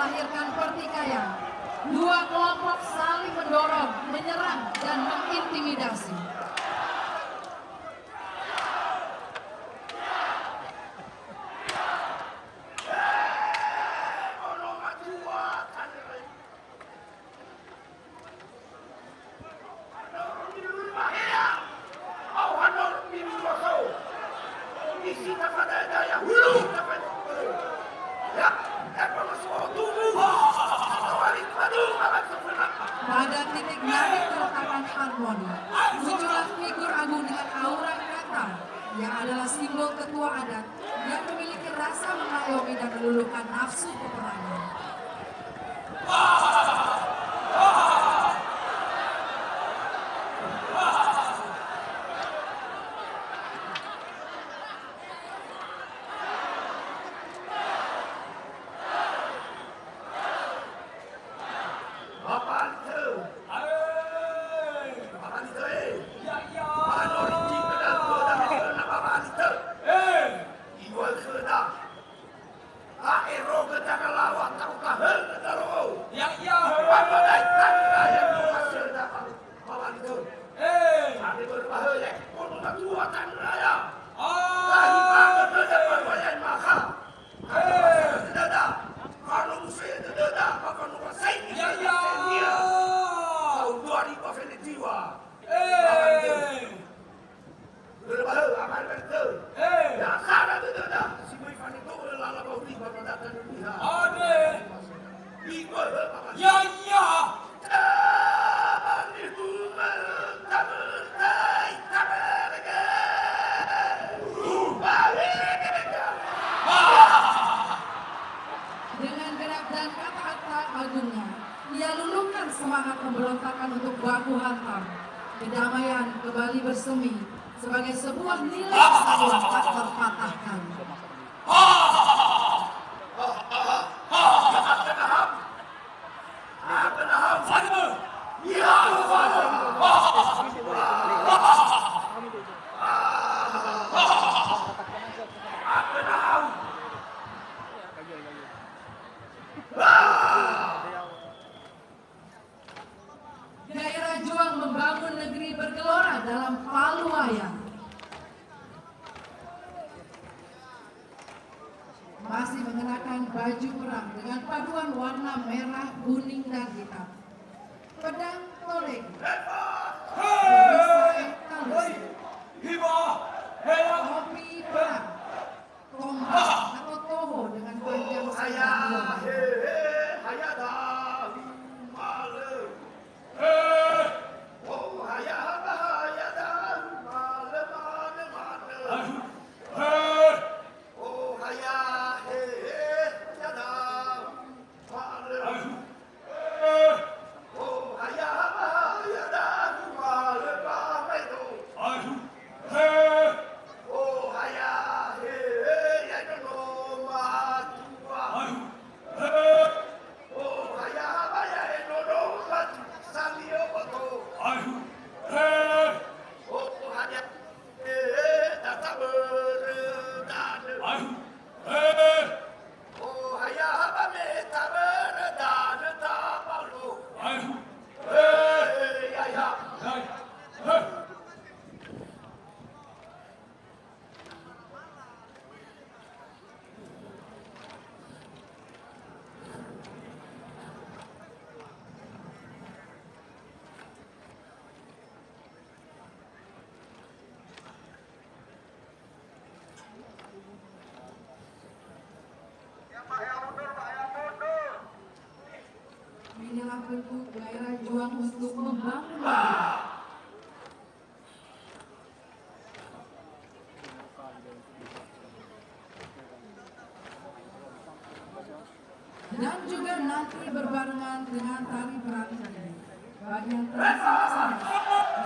melahirkan pertikaian. Dua kelompok saling mendorong, menyerang, dan mengintimidasi. Pada titik narik peletakan harmoni, muncullah figur agung dengan aura kata yang adalah simbol ketua adat yang memiliki rasa mengayomi dan meluluhkan nafsu peperangan. Ia luluhkan semangat pemberontakan untuk baku hantam. Kedamaian kembali bersemi sebagai sebuah nilai kesatuan tak terpatahkan. Gairah juang membangun negeri bergelora dalam paluwayang. Masih mengenakan baju perang dengan paduan warna merah, kuning, dan hitam. Pedang toleng, perisai talus, topi perang, tombak atau toho dengan panjang sayap 2 meter. Inilah bentuk gairah juang untuk membangun negeri. Dan juga nanti berbarengan dengan tari perang ini. Bagian tradisi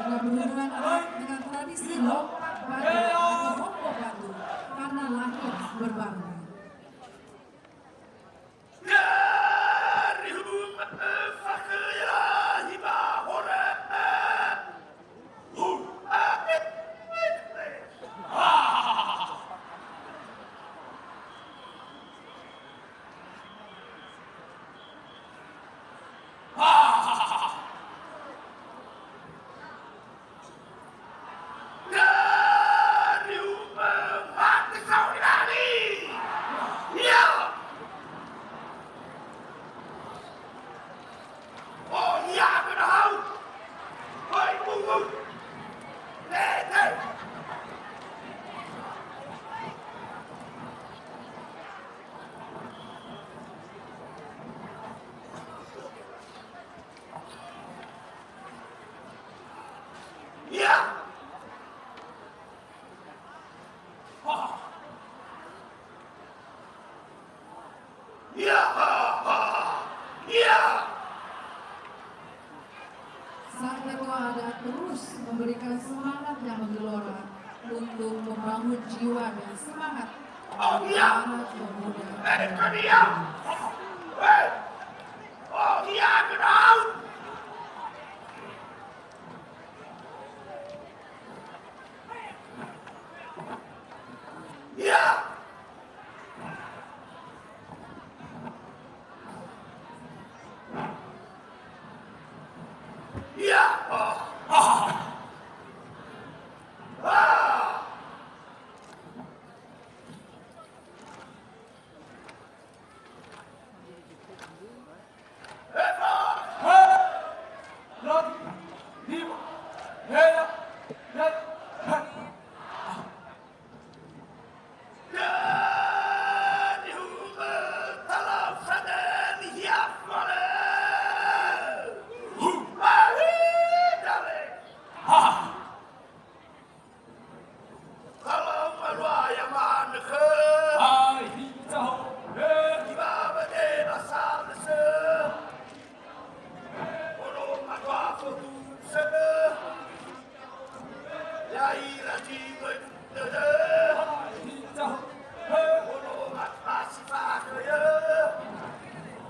juga berhubungan erat dengan tradisi lompat batu atau rompo batu karena lahir berbarengan. Ya, ya. Sang ketua ada terus memberikan semangat yang menggelora untuk membangun jiwa dan semangat para pemuda. Dia. Oh, dia kenal. Ya. Ya.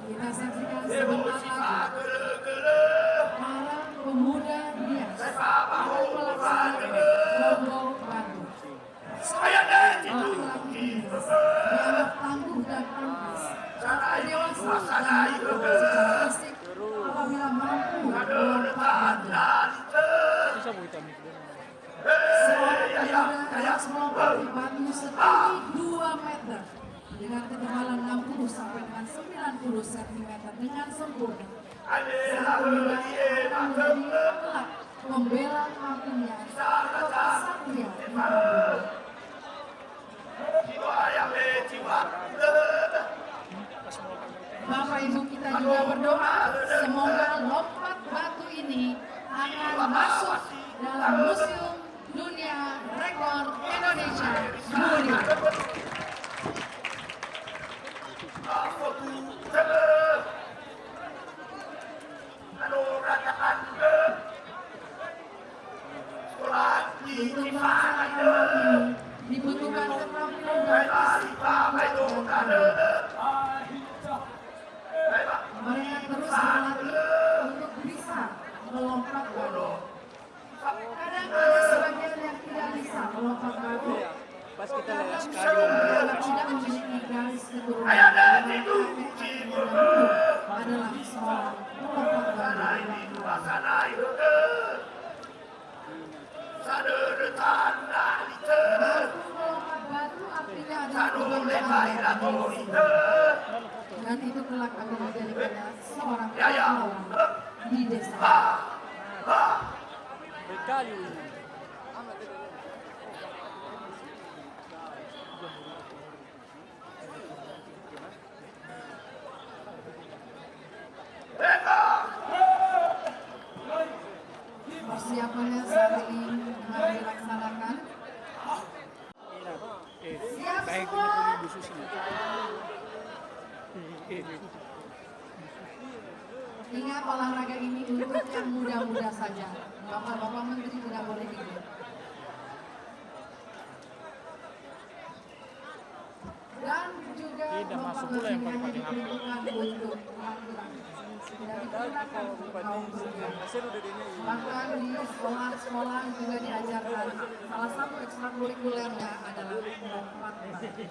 Kita saksikan sebentar lagi para pemuda Nias akan melaksanakan lomba batu. Dianggap tangguh dan pantas serta dewasa dan mampu secara fisik apabila mampu melompat batu. Seorang pemuda harus melompat batu setinggi 2 meter dengan ketebalan 60 sampai dengan 90 cm dengan sempurna. Sang pemuda akan menjadi kelak pembela kampungnya atau kesatria di kampung. Bapak Ibu kita juga berdoa semoga lompat batu ini akan masuk dalam Museum Dunia Rekor Indonesia Dunia. Untuk melaksanakan hal ini dibutuhkan keterampilan dan mereka terus berlatih untuk bisa melompat batu. Kadang ada sebagian yang tidak bisa melompat batu karena mereka tidak memiliki garis keturunan. Adalah seorang melompat batu. Melompat batu artinya adalah kebanggaan dan itu kelak akan menjadikannya seorang pahlawan di desa. Persiapannya saat ini akan dilaksanakan. Siap semua. Ingat olahraga ini untuk yang muda-muda saja. Bapak-bapak menteri tidak boleh ikut. Dan juga lompat batu ini hanya diperuntukkan untuk laki-laki. Tidak digunakan untuk kaum pria. Bahkan di sekolah-sekolah juga diajarkan. Salah satu ekstrakurikulernya adalah lompat batu.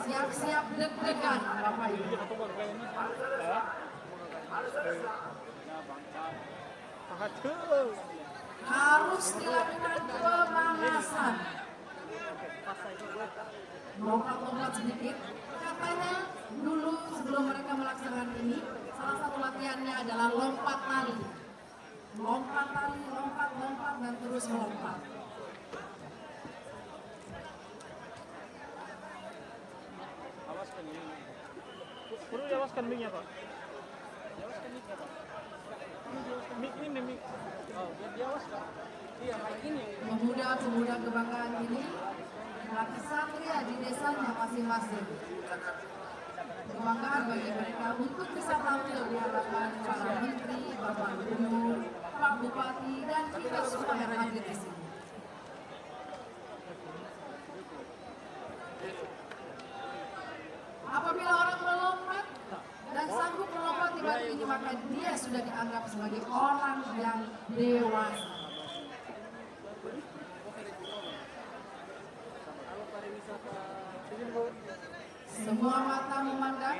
Siap-siap deg-degan Bapak Ibu. Harus dilakukan pemanasan. Lompat-lompat sedikit. Katanya dulu sebelum mereka melaksanakan ini, salah satu latihannya adalah lompat tali. Lompat tali, lompat, dan terus melompat. Perlu jawaskan mic-nya, Pak. Pemuda-pemuda kebanggaan ini adalah kesatria di desanya masing-masing. Kebanggaan bagi mereka untuk bisa tampil di hadapan para menteri, bapak gubernur, pak bupati, dan kita semua yang hadir di sini. Apabila orang melompat dan sanggup melompat di batu ini, maka dia sudah dianggap sebagai orang yang dewasa. Semua mata memandang.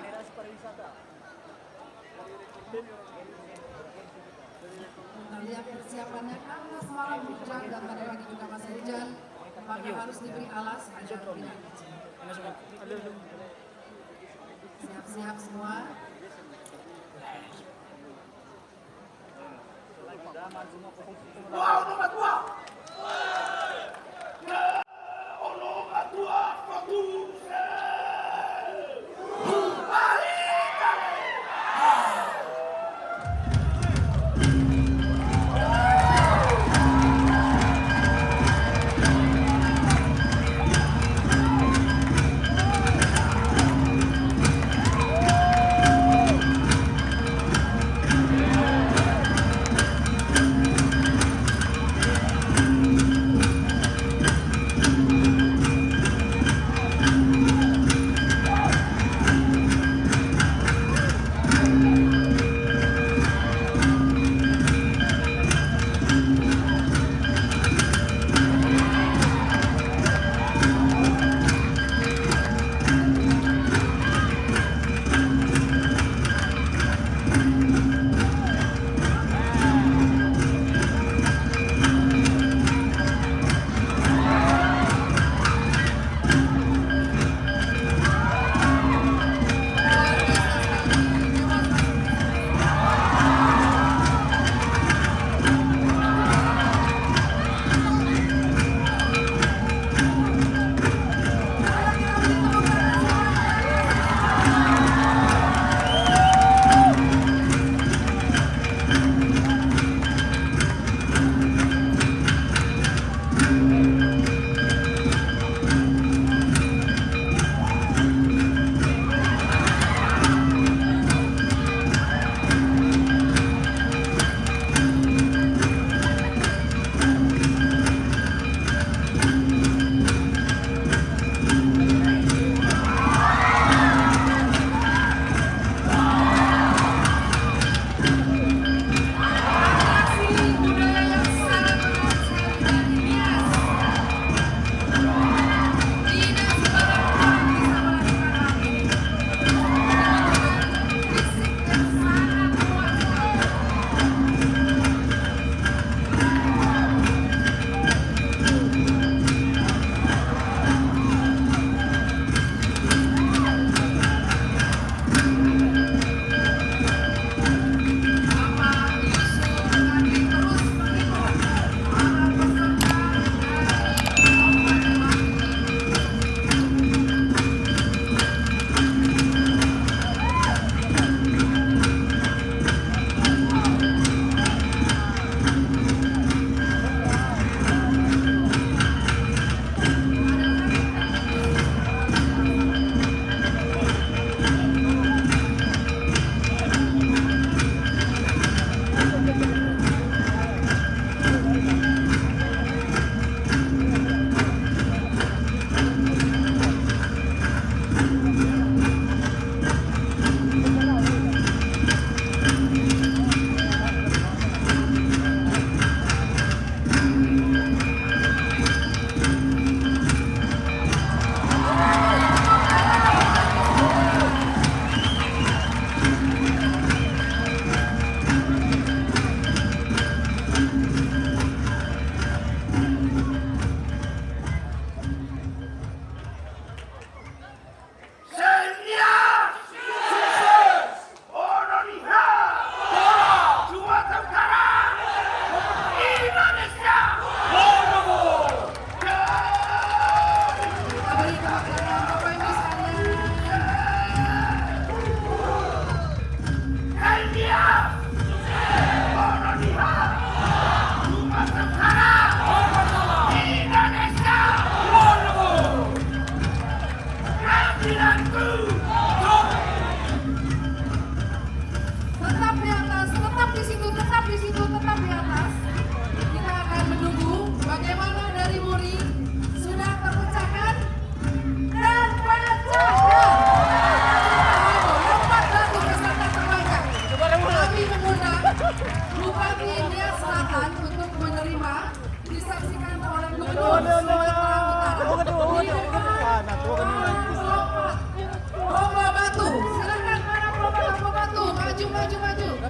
Kita lihat persiapannya, karena semalam hujan dan tadi pagi juga masih hujan, maka harus diberi alas agar tidak licin. Siap-siap semua. Wow, nomor 2. Nomor 2 fokus.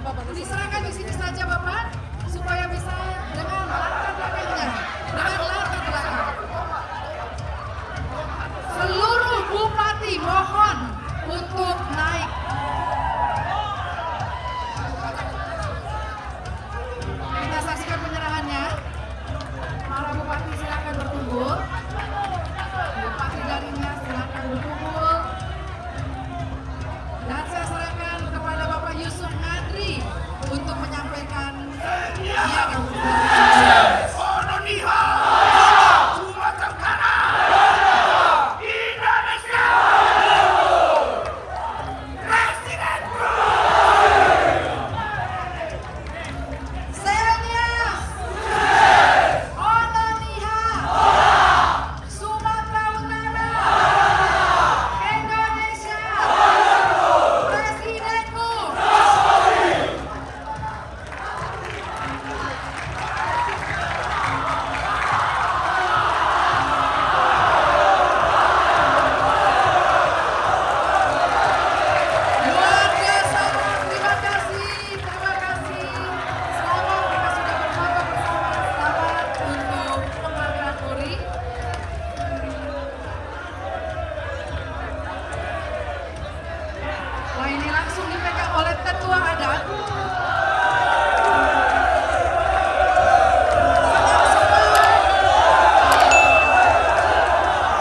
Diserahkan di sini saja Bapak, supaya bisa dengan latar belakangnya, dengan latar belakang. Seluruh bupati mohon untuk naik. Kita saksikan penyerahannya. Para bupati silakan berkumpul. Bupati dari Nias silakan berkumpul. Dan saya serahkan kepada Bapak Yusuf Adri untuk menyampaikan piagam. Indonesia. Sumatera Utara. Indonesia. Presiden. Senyas. Ononiha. Sumatera Utara. Indonesia. Presidenku. Luar biasa, terima kasih, terima kasih. Selamat kita sudah bersama bersama. Selamat untuk penghargaan Polri. Wah, ini langsung dipegang oleh ketua adat.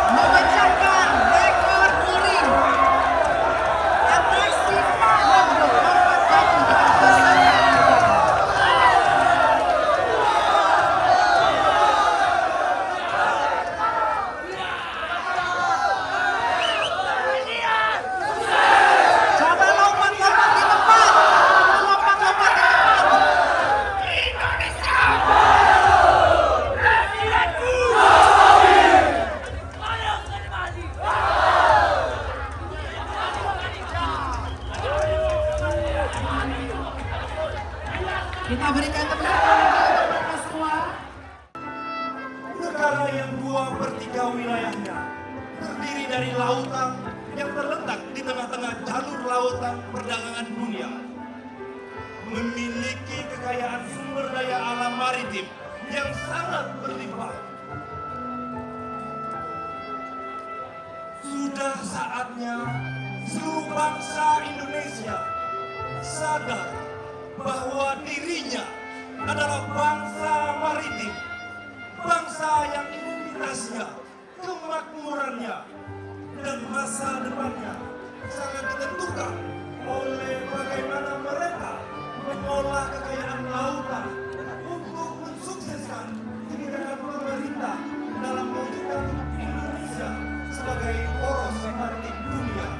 Memecahkan rekor muri. Atraksi paham 24 jam dengan peserta. Coba lompat-lompat di tempat. Lompat-lompat di tempat. Indonesia. Presidenku. Kita berikan tepuk tangan untuk mereka semua. Negara yang 2/3 wilayahnya terdiri dari lautan yang terletak di tengah-tengah jalur lautan perdagangan dunia, memiliki kekayaan sumber daya alam maritim yang sangat berlimpah. Sudah saatnya seluruh bangsa Indonesia sadar bahwa dirinya adalah bangsa maritim, bangsa yang identitasnya, kemakmurannya, dan masa depannya sangat ditentukan oleh bagaimana mereka mengolah kekayaan lautan untuk mensukseskan kebijakan pemerintah dalam mewujudkan Indonesia sebagai poros maritim dunia.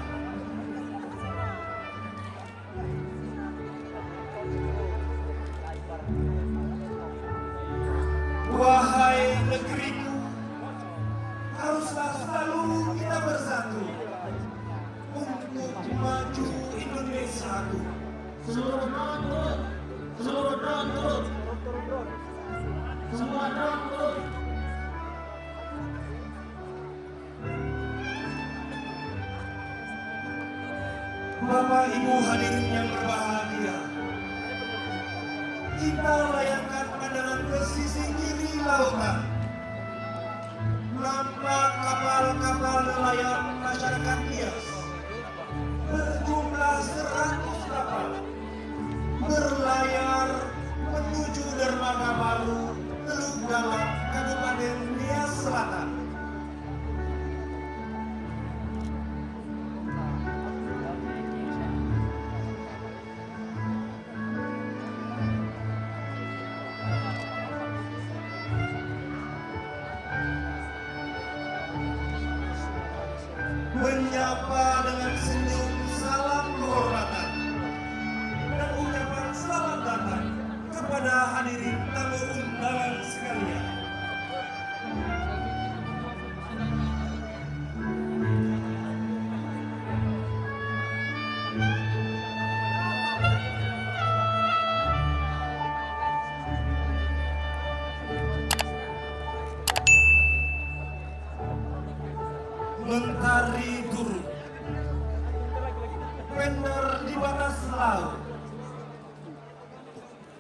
Wahai negeriku, haruslah selalu kita bersatu untuk maju Indonesiaku. Seluruh drone turun, seluruh drone turun, semua drone turun. Bapak Ibu hadirin yang berbahagia, kita layangkan pandangan ke sisi kiri lautan. Nampak kapal-kapal nelayan masyarakat Nias berjumlah 100 kapal berlayar menuju dermaga baru Teluk Dalam, Kabupaten Nias Selatan. Menyapa dengan senyum salam kehormatan dan ucapan selamat datang kepada hadirin tamu undangan sekalian. Mentari turun, vendor di batas laut,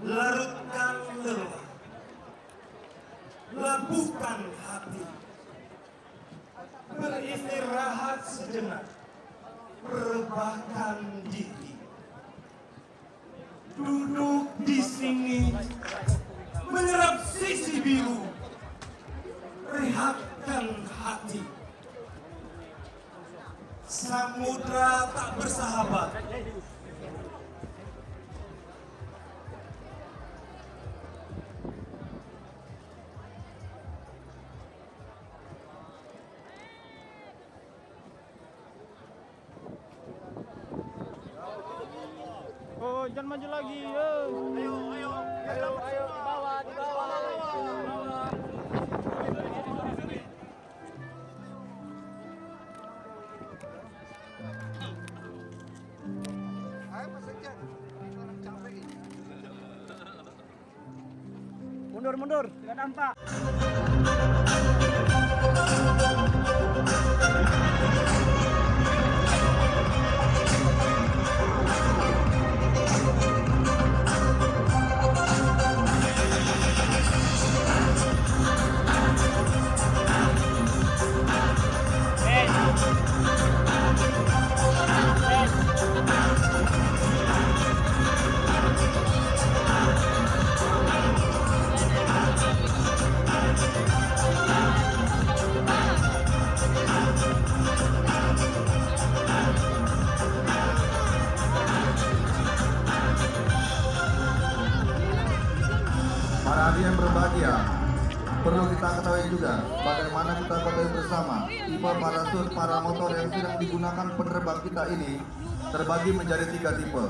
larutkan lelah, labuhkan hati, beristirahat sejenak, rebahkan diri. Duduk di sini, menyerap sisi biru, rehatkan hati. Samudra tak bersahabat, oh, jangan maju lagi. Ayo, di bawah, di bawah. Mundur, nggak nampak. Para hadirin berbahagia, perlu kita ketahui juga bagaimana kita ketahui bersama tipe parasut paramotor yang sedang digunakan penerbang kita ini terbagi menjadi 3 tipe.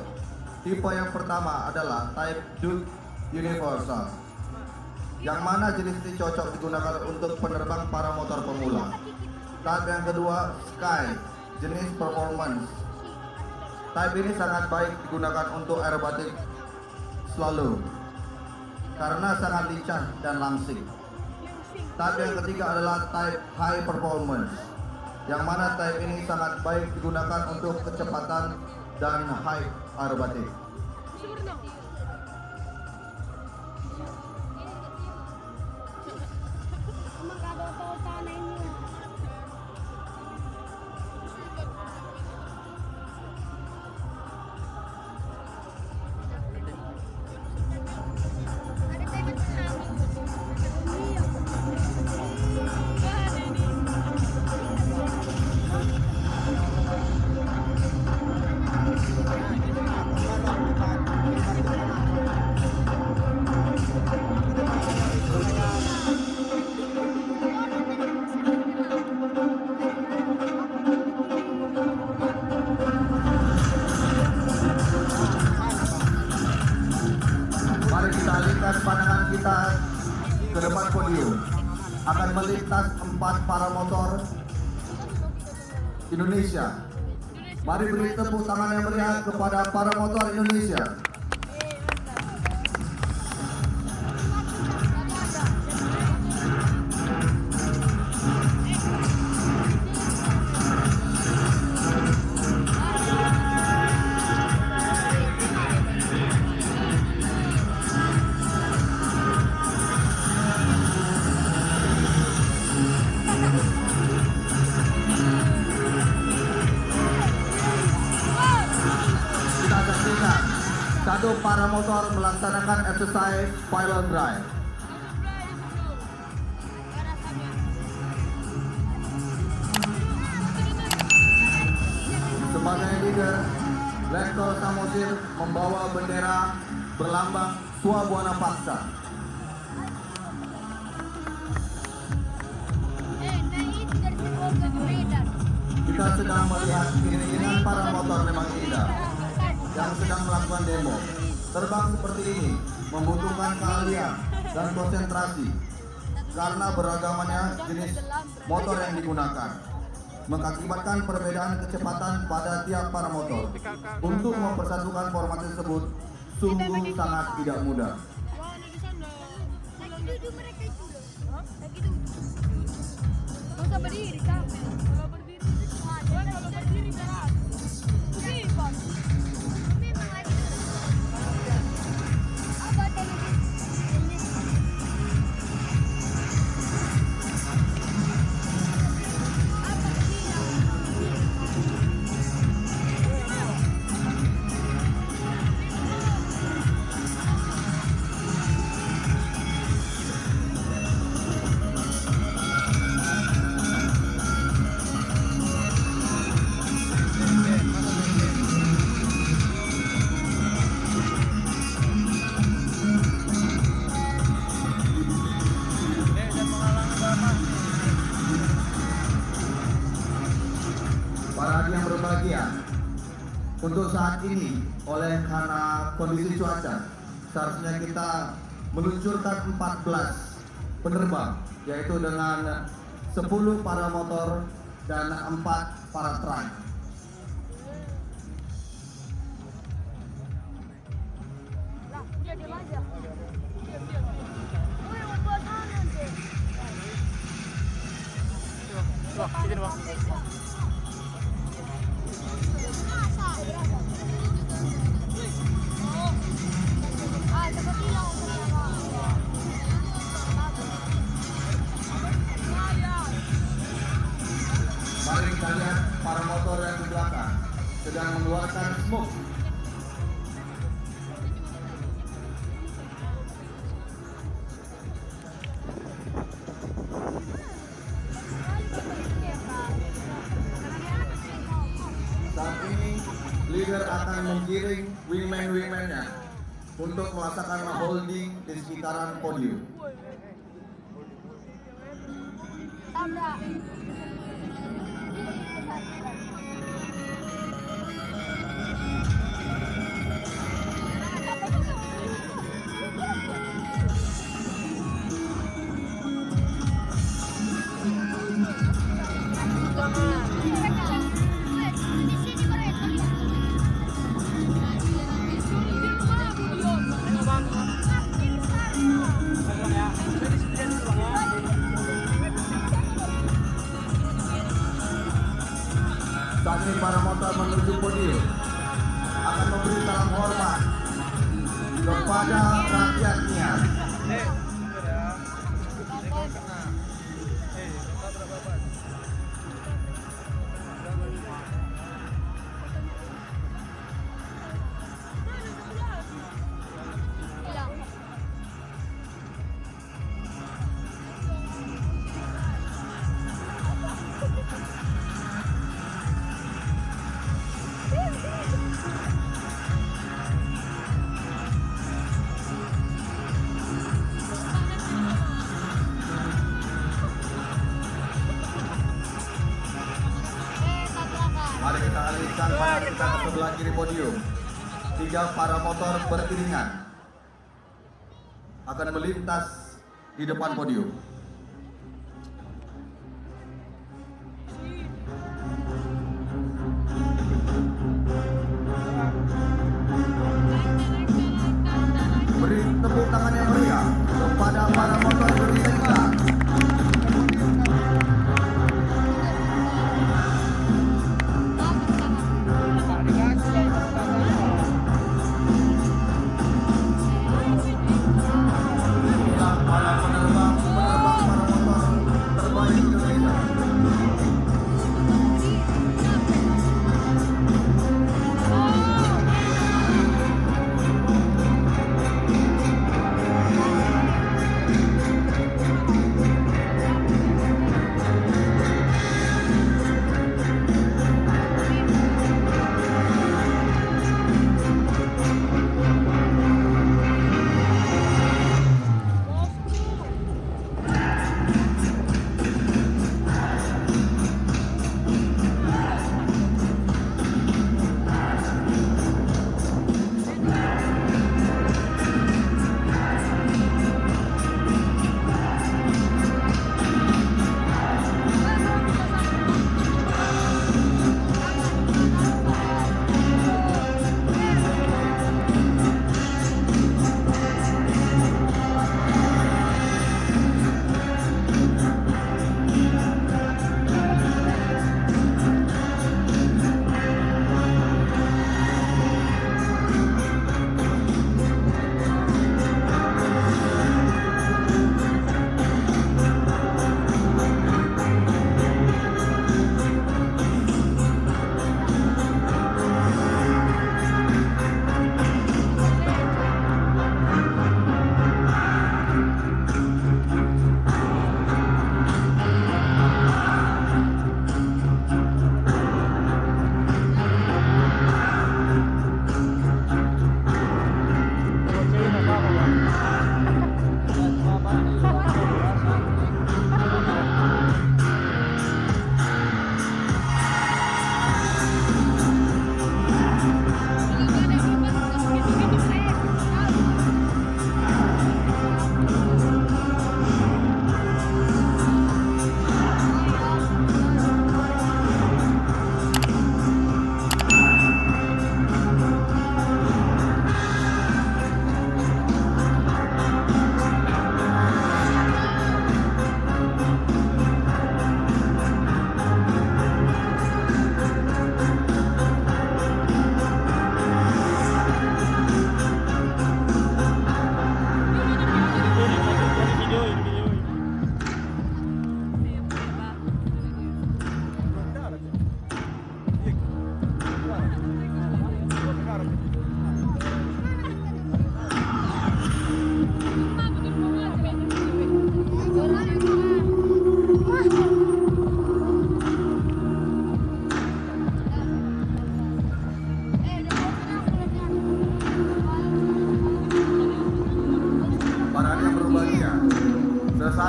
Tipe yang pertama adalah Type Duke Universal, yang mana jenis ini cocok digunakan untuk penerbang paramotor pemula. Type yang kedua Sky, jenis Performance. Type ini sangat baik digunakan untuk aerobatik slalom karena sangat lincah dan langsing. Type yang ketiga adalah Type High Performance, yang mana type ini sangat baik digunakan untuk kecepatan dan high aerobatik. Mari kita alihkan pandangan kita ke depan podium. Akan melintas 4 paramotor Indonesia. Mari beri tepuk tangan yang meriah kepada paramotor Indonesia. Kita saksikan satu paramotor melaksanakan exercise spiral drive. Sebagai leader, Lektor Samosir membawa bendera berlambang Swabwana Paksa. Kita sedang melihat iring-iringan paramotor memang indah yang sedang melakukan demo. Terbang seperti ini membutuhkan keahlian dan konsentrasi karena beragamannya jenis motor yang digunakan, mengakibatkan perbedaan kecepatan pada tiap paramotor. Untuk mempersatukan format tersebut sungguh sangat tidak mudah. Berdiri capek. Kalau berdiri berat. Begini, Bos. Memang lagi. Abad Untuk saat ini, oleh karena kondisi cuaca, seharusnya kita meluncurkan 14 penerbang, yaitu dengan 10 para motor dan 4 para truk. Lah, dia diam aja. Diam. Woi, buat mana deh? Sini bang. Ah, cepat hilang sama. Mari kita lihat para motor yang di belakang sedang mengeluarkan smoke. Saat ini leader akan menggiring wingman-wingmannya untuk melaksanakan holding di sekitaran podium. Tabrak. Saat ini para motor menuju podium akan memberi salam hormat kepada rakyatnya. Mari kita alihkan pandangan kita ke sebelah kiri podium. 3 para motor beriringan akan melintas di depan podium. Beri tepuk tangan yang meriah kepada para motor beriringan. Inilah para penerbang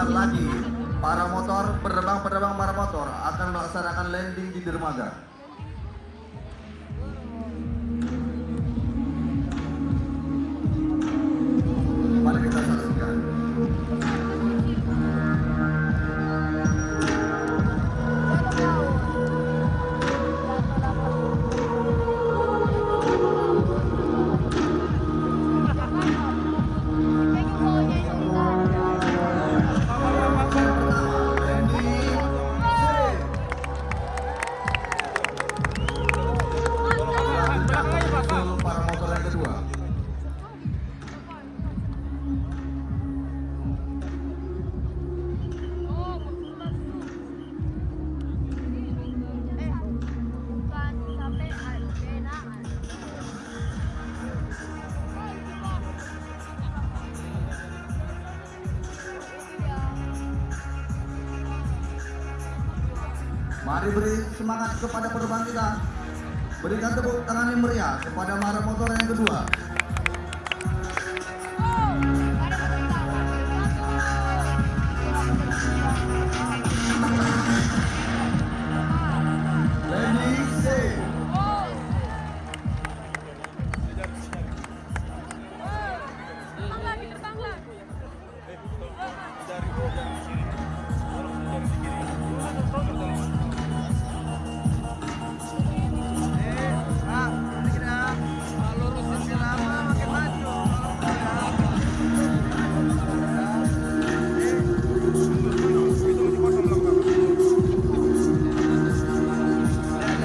sebentar lagi para motor, penerbang para motor akan melaksanakan landing di dermaga. Mari kita saksikan. Para motor yang kedua. Mari beri semangat kepada penerbang kita. Berikan tepuk tangan yang meriah kepada para motor yang kedua. Landing safe.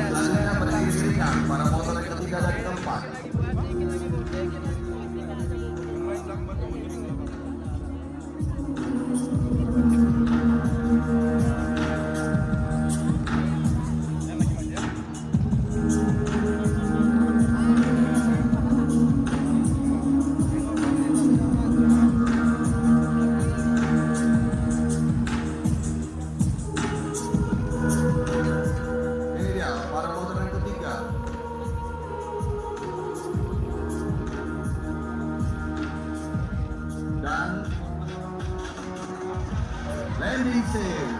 Selanjutnya beriringan para motor yang ketiga dan keempat. Ini dia para motor yang ketiga. Dan landing safe.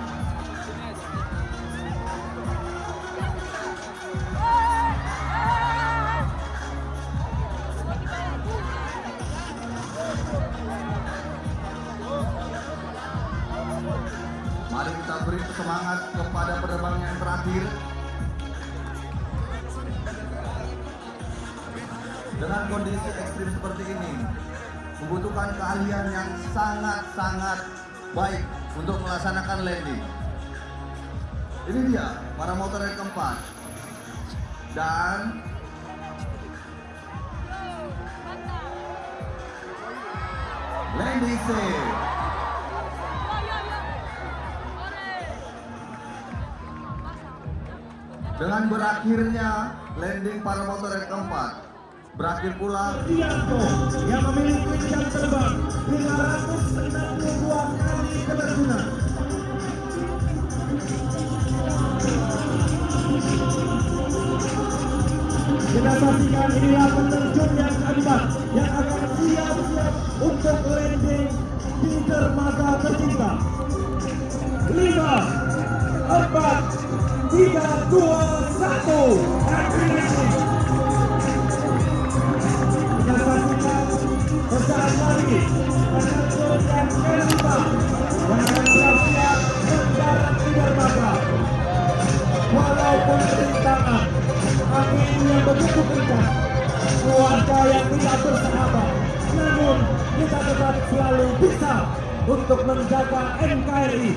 Mari kita beri semangat kepada penerbang yang terakhir. Dengan kondisi ekstrim seperti ini, membutuhkan keahlian yang sangat-sangat baik untuk melaksanakan landing. Ini dia para motor yang keempat. Dan landing safe. Dengan berakhirnya landing para motor yang keempat, berakhir pula Tianto yang memiliki jam terbang 562 kali penerjunan. Kita saksikan inilah penerjun yang keempat yang akan siap-siap untuk landing di dermaga tercinta. 5, 4, 3, 2, 1, happy landing. Kita saksikan pesanan lagi penerjun yang kelima yang akan siap-siap mendarat di dermaga. Walaupun rintangan, angin yang begitu kencang, cuaca yang tidak bersahabat, namun kita tetap selalu bisa untuk menjaga NKRI.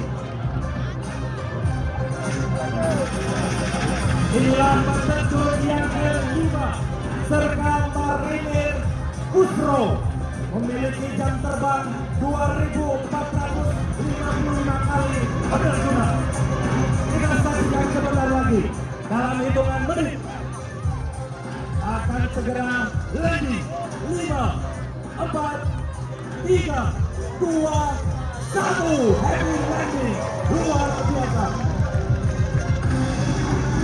Inilah penerjun yang kelima, Serka Marinir Kusro, memiliki jam terbang 2.455 kali penerjunan. Kita saksikan sebentar lagi, dalam hitungan menit akan segera landing. 5, 4, 3, 2, 1, happy landing luar biasa.